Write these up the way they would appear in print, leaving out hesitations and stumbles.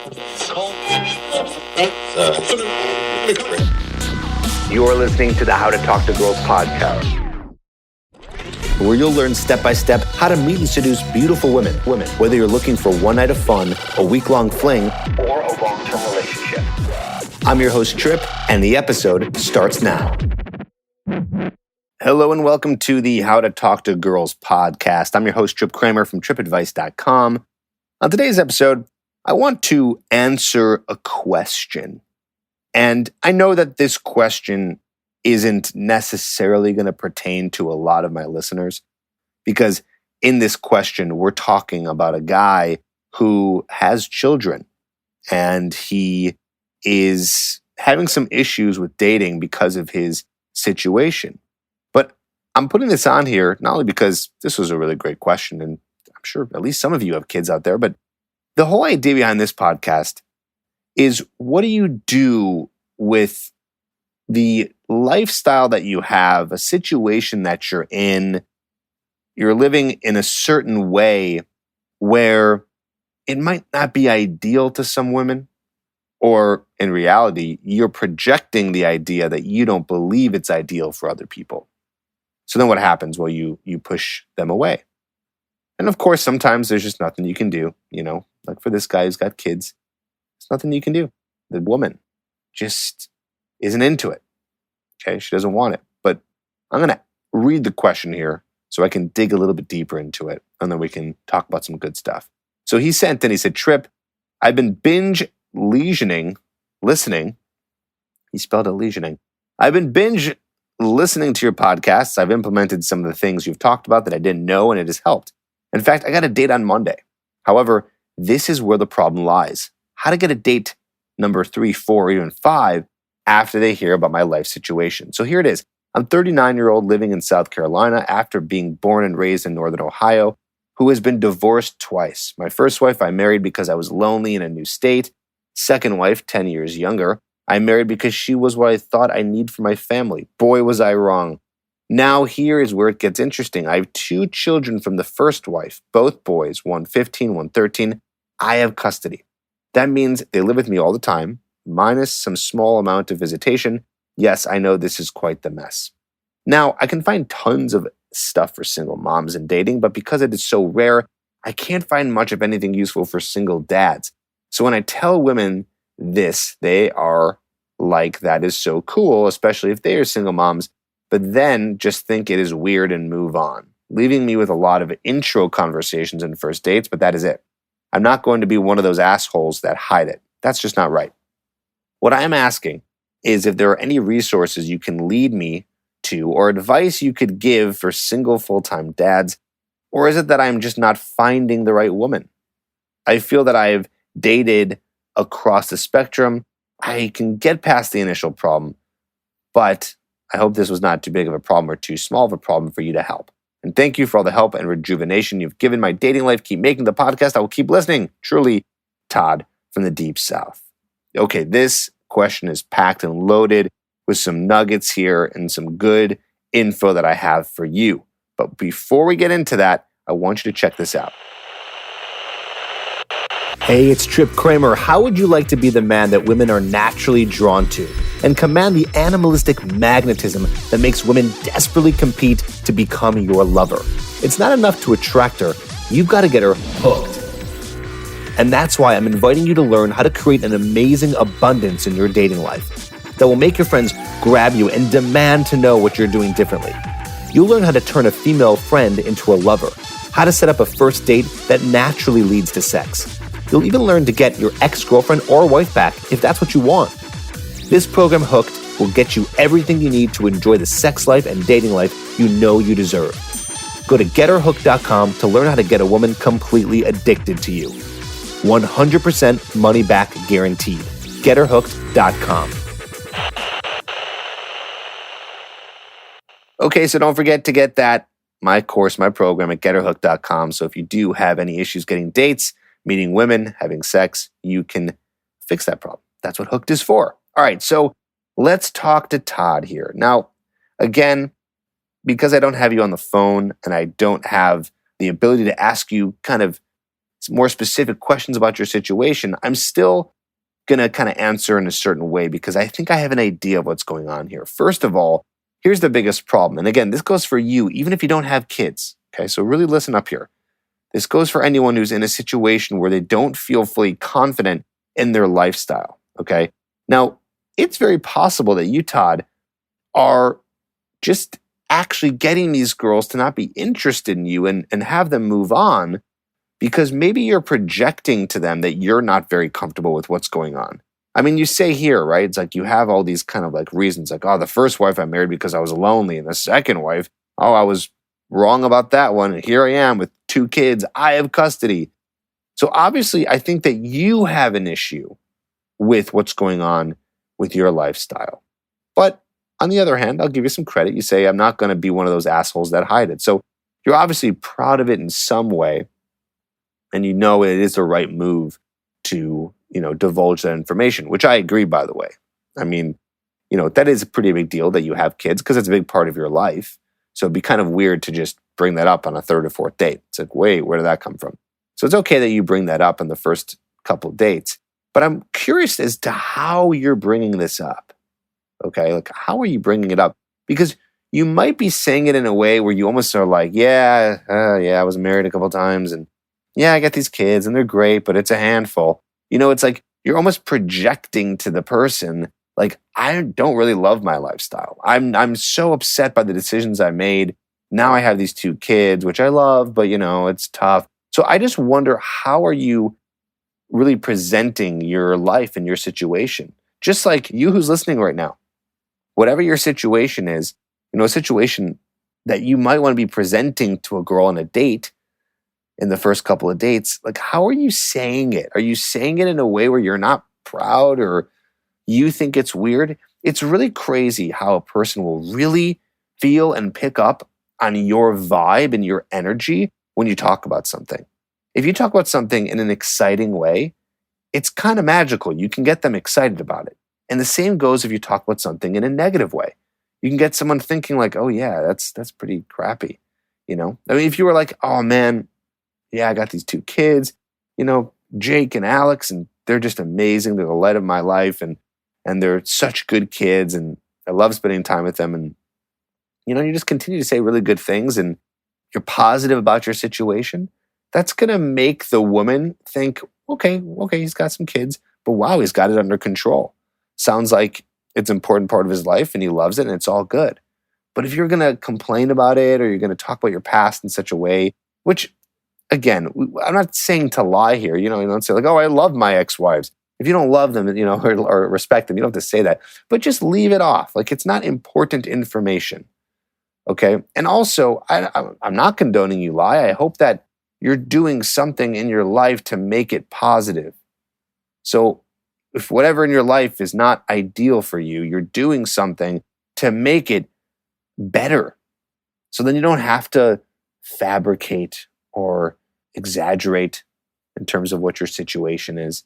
You're listening to the How to Talk to Girls podcast, where you'll learn step-by-step how to meet and seduce beautiful women. Whether you're looking for one night of fun, a week-long fling, or a long-term relationship. I'm your host, Trip, and the episode starts now. Hello and welcome to the How to Talk to Girls podcast. I'm your host, Trip Kramer from tripadvice.com. On today's episode, I want to answer a question. And I know that this question isn't necessarily going to pertain to a lot of my listeners, because in this question, we're talking about a guy who has children and he is having some issues with dating because of his situation. But I'm putting this on here not only because this was a really great question, and I'm sure at least some of you have kids out there, but the whole idea behind this podcast is, what do you do with the lifestyle that you have, a situation that you're in? You're living in a certain way where it might not be ideal to some women, or in reality, you're projecting the idea that you don't believe it's ideal for other people. So then what happens? Well, you push them away. And of course, sometimes there's just nothing you can do, like for this guy who's got kids, there's nothing you can do. The woman just isn't into it. Okay, she doesn't want it. But I'm going to read the question here so I can dig a little bit deeper into it, and then we can talk about some good stuff. So he sent in, he said, Trip, I've been listening. He spelled it lesioning. I've been binge listening to your podcasts. I've implemented some of the things you've talked about that I didn't know, and it has helped. In fact, I got a date on Monday. However, this is where the problem lies. How to get a date number 3, 4, or even 5 after they hear about my life situation. So here it is. I'm a 39-year-old living in South Carolina after being born and raised in Northern Ohio, who has been divorced twice. My first wife I married because I was lonely in a new state. Second wife, 10 years younger, I married because she was what I thought I need for my family. Boy, was I wrong. Now here is where it gets interesting. I have 2 children from the first wife, both boys, one 15, one 13. I have custody. That means they live with me all the time, minus some small amount of visitation. Yes, I know this is quite the mess. Now, I can find tons of stuff for single moms and dating, but because it is so rare, I can't find much of anything useful for single dads. So when I tell women this, they are like, that is so cool, especially if they are single moms, but then just think it is weird and move on, leaving me with a lot of intro conversations and first dates, but that is it. I'm not going to be one of those assholes that hide it. That's just not right. What I'm asking is if there are any resources you can lead me to, or advice you could give for single full-time dads, or is it that I'm just not finding the right woman? I feel that I've dated across the spectrum. I can get past the initial problem, but I hope this was not too big of a problem or too small of a problem for you to help. And thank you for all the help and rejuvenation you've given my dating life. Keep making the podcast. I will keep listening. Truly, Todd from the Deep South. Okay, this question is packed and loaded with some nuggets here and some good info that I have for you. But before we get into that, I want you to check this out. Hey, it's Trip Kramer. How would you like to be the man that women are naturally drawn to and command the animalistic magnetism that makes women desperately compete to become your lover? It's not enough to attract her. You've got to get her hooked. And that's why I'm inviting you to learn how to create an amazing abundance in your dating life that will make your friends grab you and demand to know what you're doing differently. You'll learn how to turn a female friend into a lover, how to set up a first date that naturally leads to sex. You'll even learn to get your ex-girlfriend or wife back if that's what you want. This program, Hooked, will get you everything you need to enjoy the sex life and dating life you know you deserve. Go to getherhooked.com to learn how to get a woman completely addicted to you. 100% money back guaranteed. Getherhooked.com. Okay, so don't forget to get my course, my program at getherhooked.com. So if you do have any issues getting dates, meeting women, having sex, you can fix that problem. That's what Hooked is for. All right, so let's talk to Todd here. Now, again, because I don't have you on the phone and I don't have the ability to ask you kind of more specific questions about your situation, I'm still going to kind of answer in a certain way because I think I have an idea of what's going on here. First of all, here's the biggest problem. And again, this goes for you, even if you don't have kids. Okay, so really listen up here. This goes for anyone who's in a situation where they don't feel fully confident in their lifestyle. Okay, now it's very possible that you, Todd, are just actually getting these girls to not be interested in you and have them move on because maybe you're projecting to them that you're not very comfortable with what's going on. I mean, you say here, right? It's like you have all these kind of like reasons like, oh, the first wife I married because I was lonely, and the second wife, oh, I was wrong about that one. And here I am with 2 kids. I have custody. So obviously, I think that you have an issue with what's going on with your lifestyle. But on the other hand, I'll give you some credit. You say, I'm not going to be one of those assholes that hide it. So you're obviously proud of it in some way. And you know it is the right move to, divulge that information, which I agree, by the way. I mean, that is a pretty big deal that you have kids because it's a big part of your life. So it'd be kind of weird to just bring that up on a 3rd or 4th date. It's like, wait, where did that come from? So it's okay that you bring that up in the first couple of dates. But I'm curious as to how you're bringing this up. Okay, like how are you bringing it up? Because you might be saying it in a way where you almost are like, yeah, I was married a couple times and yeah, I got these kids and they're great, but it's a handful. It's like you're almost projecting to the person, like, I don't really love my lifestyle. I'm so upset by the decisions I made. Now I have these 2 kids, which I love, but it's tough. So I just wonder, how are you really presenting your life and your situation? Just like you who's listening right now, whatever your situation is, a situation that you might want to be presenting to a girl on a date in the first couple of dates, like how are you saying it? Are you saying it in a way where you're not proud or you think it's weird? It's really crazy how a person will really feel and pick up on your vibe and your energy when you talk about something. If you talk about something in an exciting way, it's kind of magical. You can get them excited about it. And the same goes if you talk about something in a negative way. You can get someone thinking like, oh yeah, that's pretty crappy. I mean, if you were like, oh man, yeah, I got these 2 kids, Jake and Alex, and they're just amazing. They're the light of my life, and they're such good kids, and I love spending time with them. And, you just continue to say really good things, and you're positive about your situation. That's going to make the woman think, okay, he's got some kids, but wow, he's got it under control. Sounds like it's an important part of his life, and he loves it, and it's all good. But if you're going to complain about it, or you're going to talk about your past in such a way, which, again, I'm not saying to lie here. You don't say like, oh, I love my ex-wives. If you don't love them, or respect them, you don't have to say that. But just leave it off. Like it's not important information. Okay? And also, I'm not condoning you lie. I hope that you're doing something in your life to make it positive. So if whatever in your life is not ideal for you, you're doing something to make it better. So then you don't have to fabricate or exaggerate in terms of what your situation is,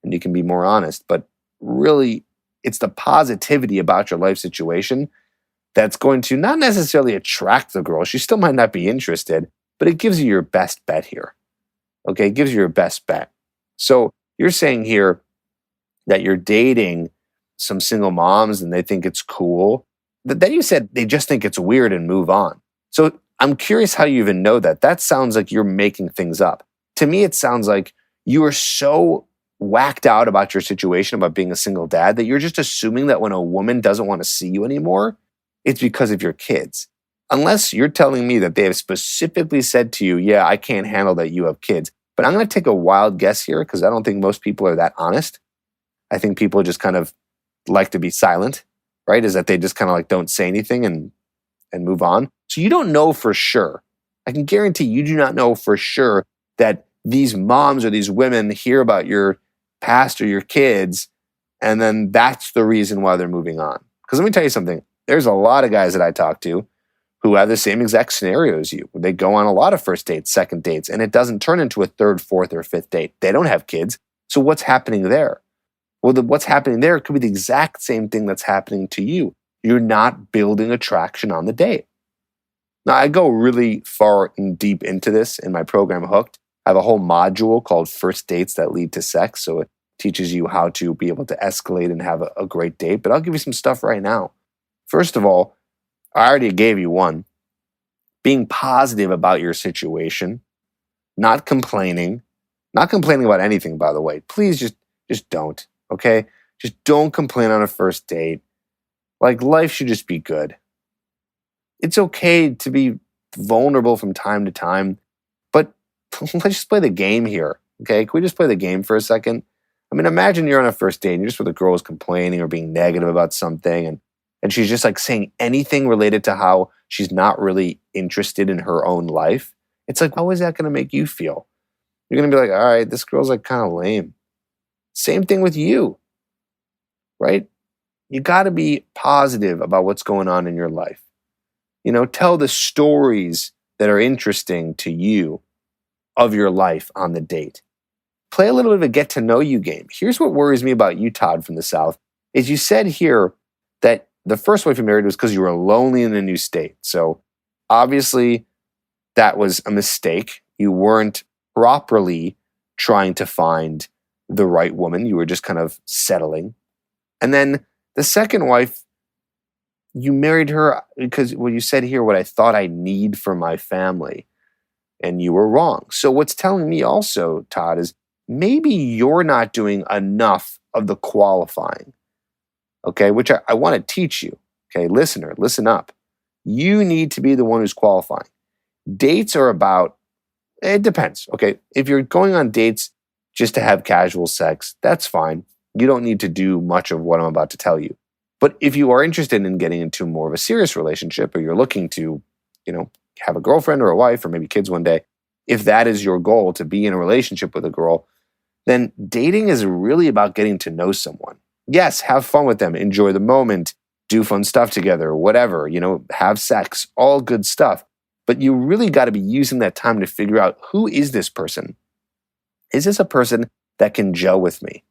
and you can be more honest. But really, it's the positivity about your life situation that's going to not necessarily attract the girl. She still might not be interested, but it gives you your best bet here. Okay, it gives you your best bet. So you're saying here that you're dating some single moms and they think it's cool. Then you said they just think it's weird and move on. So I'm curious how you even know that. That sounds like you're making things up. To me, it sounds like you are so whacked out about your situation, about being a single dad, that you're just assuming that when a woman doesn't want to see you anymore, it's because of your kids. Unless you're telling me that they have specifically said to you, yeah, I can't handle that you have kids. But I'm going to take a wild guess here because I don't think most people are that honest. I think people just kind of like to be silent, right? Is that they just kind of like don't say anything and move on. So you don't know for sure. I can guarantee you do not know for sure that these moms or these women hear about your past or your kids, and then that's the reason why they're moving on. Because let me tell you something. There's a lot of guys that I talk to who have the same exact scenario as you. They go on a lot of first dates, second dates, and it doesn't turn into a 3rd, 4th, or 5th date. They don't have kids. So what's happening there? Well, what's happening there could be the exact same thing that's happening to you. You're not building attraction on the date. Now, I go really far and deep into this in my program, Hooked, I have a whole module called First Dates That Lead to Sex. So it teaches you how to be able to escalate and have a great date. But I'll give you some stuff right now. First of all, I already gave you one. Being positive about your situation, not complaining about anything, by the way. Please just don't, okay? Just don't complain on a first date. Like, life should just be good. It's okay to be vulnerable from time to time, but let's just play the game here, okay? Can we just play the game for a second? I mean, imagine you're on a first date and you're just with a girl who's complaining or being negative about something, and she's just like saying anything related to how she's not really interested in her own life. It's like, how is that going to make you feel? You're going to be like, all right, this girl's like kind of lame. Same thing with you, right? You got to be positive about what's going on in your life. Tell the stories that are interesting to you of your life on the date. Play a little bit of a get to know you game. Here's what worries me about you, Todd from the South, is you said here that the first wife you married was because you were lonely in a new state. So obviously that was a mistake. You weren't properly trying to find the right woman. You were just kind of settling. And then the second wife, you married her because, well, you said here what I thought I need for my family, and you were wrong. So what's telling me also, Todd, is maybe you're not doing enough of the qualifying, okay, which I want to teach you, okay? Listener, listen up. You need to be the one who's qualifying. Dates are about, it depends, okay? If you're going on dates just to have casual sex, that's fine. You don't need to do much of what I'm about to tell you. But if you are interested in getting into more of a serious relationship, or you're looking to, have a girlfriend or a wife or maybe kids one day, if that is your goal, to be in a relationship with a girl, then dating is really about getting to know someone. Yes, have fun with them, enjoy the moment, do fun stuff together, whatever, have sex, all good stuff. But you really got to be using that time to figure out, who is this person? Is this a person that can gel with me?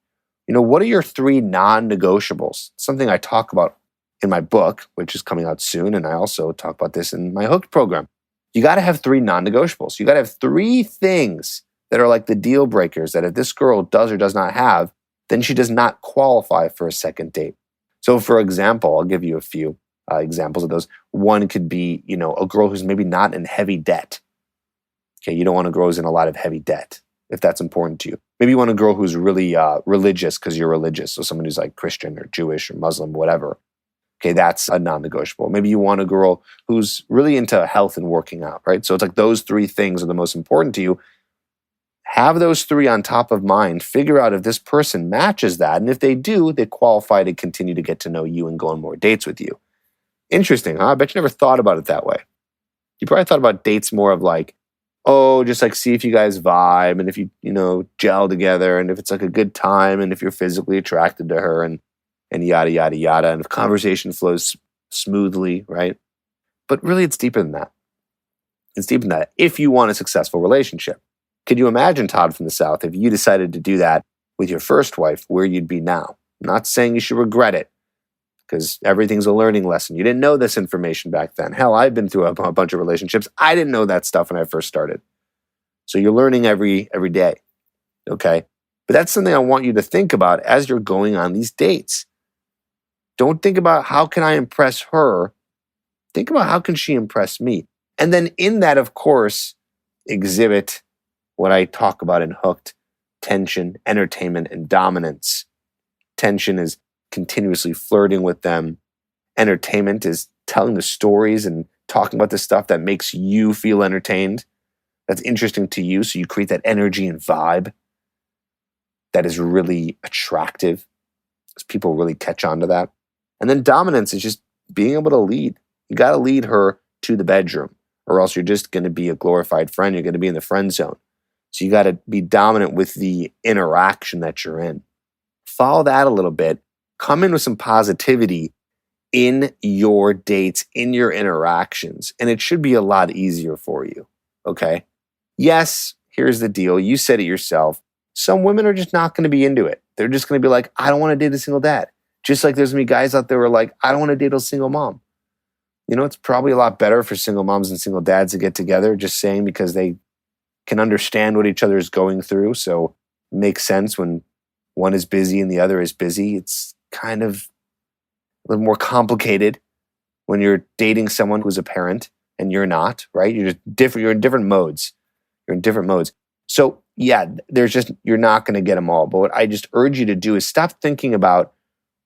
What are your 3 non-negotiables? Something I talk about in my book, which is coming out soon, and I also talk about this in my Hooked program. You got to have 3 non-negotiables. You got to have 3 things that are like the deal breakers, that if this girl does or does not have, then she does not qualify for a second date. So for example, I'll give you a few examples of those. One could be, a girl who's maybe not in heavy debt. Okay, you don't want a girl who's in a lot of heavy debt, if that's important to you. Maybe you want a girl who's really religious because you're religious. So someone who's like Christian or Jewish or Muslim, whatever. Okay, that's a non-negotiable. Maybe you want a girl who's really into health and working out, right? So it's like those 3 things are the most important to you. Have those 3 on top of mind. Figure out if this person matches that. And if they do, they qualify to continue to get to know you and go on more dates with you. Interesting, huh? I bet you never thought about it that way. You probably thought about dates more of like, just like see if you guys vibe, and if you, gel together, and if it's like a good time, and if you're physically attracted to her, and yada, yada, yada, and if conversation flows smoothly, right? But really, it's deeper than that. It's deeper than that. If you want a successful relationship, could you imagine, Todd from the South, if you decided to do that with your first wife, where you'd be now? I'm not saying you should regret it, because everything's a learning lesson. You didn't know this information back then. Hell, I've been through a bunch of relationships. I didn't know that stuff when I first started. So you're learning every day, okay? But that's something I want you to think about as you're going on these dates. Don't think about how can I impress her. Think about how can she impress me. And then in that, of course, exhibit what I talk about in Hooked: tension, entertainment, and dominance. Tension is continuously flirting with them. Entertainment is telling the stories and talking about the stuff that makes you feel entertained, that's interesting to you, so you create that energy and vibe that is really attractive, because people really catch on to that. And then dominance is just being able to lead. You got to lead her to the bedroom, or else you're just going to be a glorified friend. You're going to be in the friend zone. So you got to be dominant with the interaction that you're in. Follow that a little bit. Come in with some positivity in your dates, in your interactions, and it should be a lot easier for you, okay? Yes, here's the deal. You said it yourself. Some women are just not going to be into it. They're just going to be like, I don't want to date a single dad. Just like there's going to be guys out there who are like, I don't want to date a single mom. It's probably a lot better for single moms and single dads to get together, just saying, because they can understand what each other is going through. So it makes sense when one is busy and the other is busy. It's kind of a little more complicated when you're dating someone who's a parent and you're not, right? You're just different. You're in different modes. So yeah, you're not going to get them all. But what I just urge you to do is stop thinking about,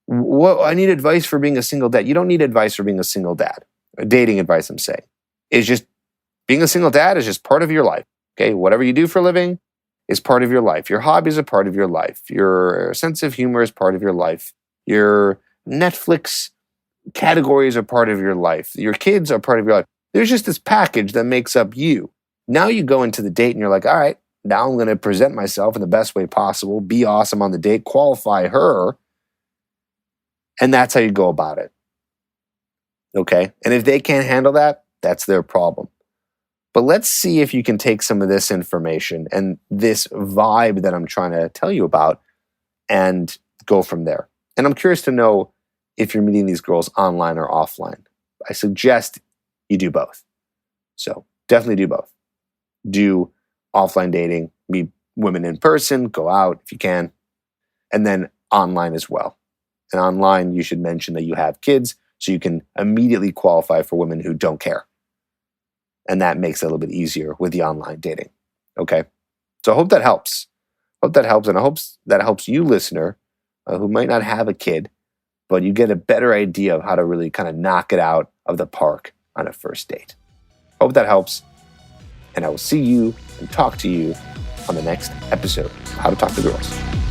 what I need advice for being a single dad. You don't need advice for being a single dad. Dating advice, I'm saying. It's just being a single dad is just part of your life. Okay, whatever you do for a living is part of your life. Your hobbies are part of your life. Your sense of humor is part of your life. Your Netflix categories are part of your life. Your kids are part of your life. There's just this package that makes up you. Now you go into the date and you're like, all right, now I'm going to present myself in the best way possible, be awesome on the date, qualify her, and that's how you go about it. Okay? And if they can't handle that, that's their problem. But let's see if you can take some of this information and this vibe that I'm trying to tell you about and go from there. And I'm curious to know if you're meeting these girls online or offline. I suggest you do both. So definitely do both. Do offline dating, meet women in person, go out if you can, and then online as well. And online, you should mention that you have kids so you can immediately qualify for women who don't care. And that makes it a little bit easier with the online dating. Okay? So I hope that helps. And I hope that helps you, listener, who might not have a kid, but you get a better idea of how to really kind of knock it out of the park on a first date. Hope that helps. And I will see you and talk to you on the next episode of How to Talk to Girls.